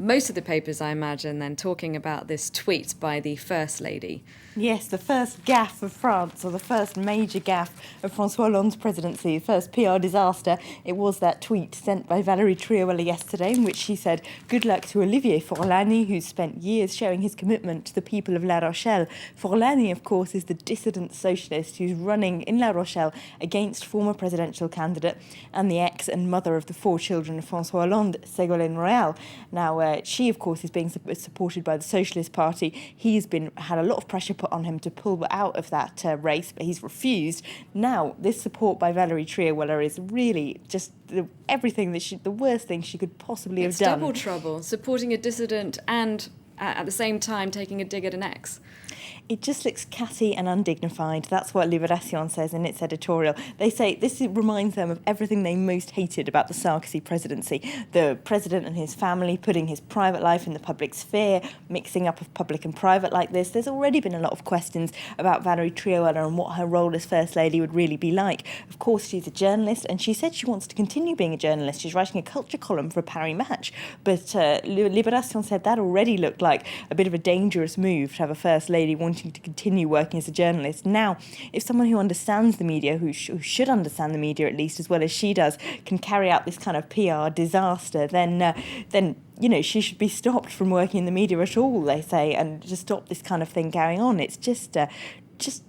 most of the papers, I imagine, then talking about this tweet by the First Lady. Yes, the first gaffe of France, or the first major gaffe of François Hollande's presidency, the first PR disaster. It was that tweet sent by Valérie Trierweiler yesterday in which she said, "Good luck to Olivier Forlani, who's spent years showing his commitment to the people of La Rochelle." Forlani, of course, is the dissident socialist who's running in La Rochelle against former presidential candidate and the ex and mother of the 4 children of François Hollande, Ségolène Royal. Now, she, of course, is being supported by the Socialist Party. He's had a lot of pressure put on him to pull out of that race, but he's refused. Now, this support by Valérie Trierweiler is really just everything the worst thing she could possibly have done. It's double trouble, supporting a dissident and at the same time taking a dig at an ex. It just looks catty and undignified. That's what Libération says in its editorial. They say this reminds them of everything they most hated about the Sarkozy presidency. The president and his family putting his private life in the public sphere, mixing up of public and private like this. There's already been a lot of questions about Valérie Trierweiler and what her role as First Lady would really be like. Of course, she's a journalist, and she said she wants to continue being a journalist. She's writing a culture column for Paris Match. But Libération said that already looked like a bit of a dangerous move to have a First Lady wanting to continue working as a journalist. Now, if someone who understands the media, who should understand the media at least as well as she does, can carry out this kind of PR disaster, then she should be stopped from working in the media at all, they say, and just stop this kind of thing going on. It's just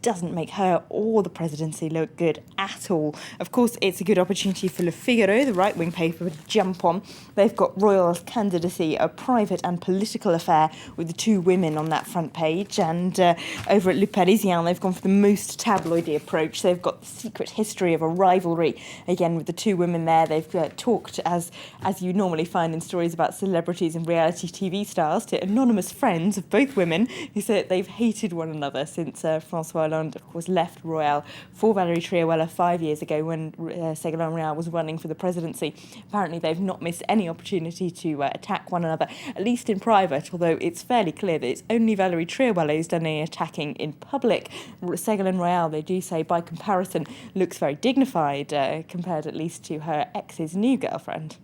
doesn't make her or the presidency look good at all. Of course, it's a good opportunity for Le Figaro, the right-wing paper, to jump on. They've got Royal's candidacy, a private and political affair, with the 2 women on that front page. And over at Le Parisien, they've gone for the most tabloidy approach. They've got the secret history of a rivalry, again, with the 2 women there. They've talked, as you normally find in stories about celebrities and reality TV stars, to anonymous friends of both women who say that they've hated one another since François Hollande, of course, left Royal for Valérie Trierweiler 5 years ago when Ségolène Royal was running for the presidency. Apparently, they've not missed any opportunity to attack one another, at least in private, although it's fairly clear that it's only Valérie Trierweiler who's done any attacking in public. Ségolène Royal, they do say, by comparison, looks very dignified, compared at least to her ex's new girlfriend.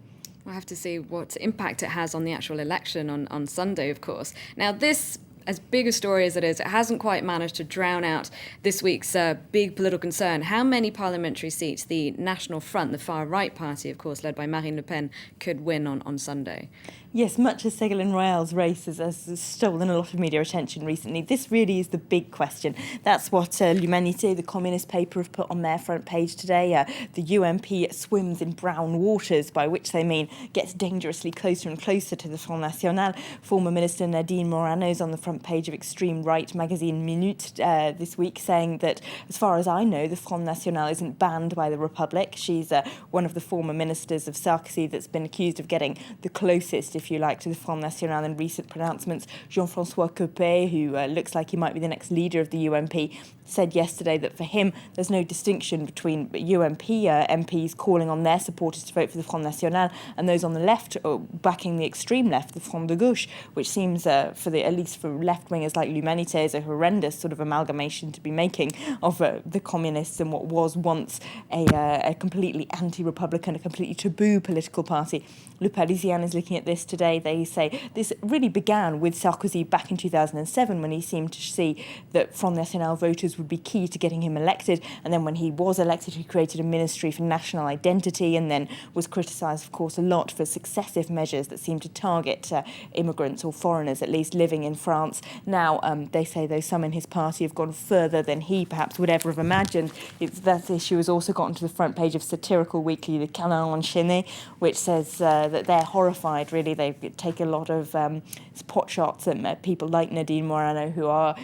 We'll have to see what impact it has on the actual election on Sunday, of course. Now, this, as big a story as it is, it hasn't quite managed to drown out this week's big political concern. How many parliamentary seats the National Front, the far-right party, of course, led by Marine Le Pen, could win on Sunday? Yes, much as Ségolène Royal's race has stolen a lot of media attention recently, this really is the big question. That's what L'Humanité, the communist paper, have put on their front page today. The UMP swims in brown waters, by which they mean gets dangerously closer and closer to the Front National. Former Minister Nadine Morano's on the front page of extreme right magazine Minute this week, saying that, as far as I know, the Front National isn't banned by the Republic. She's one of the former ministers of Sarkozy that's been accused of getting the closest, if you like, to the Front National in recent pronouncements. Jean-François Copé, who looks like he might be the next leader of the UMP, said yesterday that for him there's no distinction between UMP MPs calling on their supporters to vote for the Front National and those on the left backing the extreme left, the Front de Gauche, which seems, at least for left-wingers like L'Humanité, is a horrendous sort of amalgamation to be making of the communists and what was once a completely anti-Republican, a completely taboo political party. Le Parisien is looking at this today. They say this really began with Sarkozy back in 2007 when he seemed to see that Front National voters would be key to getting him elected. And then when he was elected, he created a ministry for national identity and then was criticised, of course, a lot for successive measures that seemed to target immigrants or foreigners, at least living in France. Now, they say, though, some in his party have gone further than he perhaps would ever have imagined. That issue has also gotten to the front page of satirical weekly Le Canard Enchaîné, which says that they're horrified, really. They take a lot of pot shots at people like Nadine Morano, who are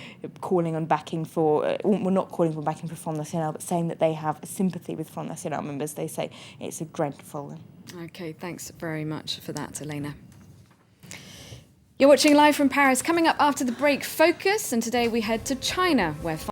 calling on backing for, well, not calling for backing for Front National, but saying that they have sympathy with Front National members. They say it's a dreadful. Okay, thanks very much for that, Elena. You're watching Live from Paris. Coming up after the break, Focus, and today we head to China, where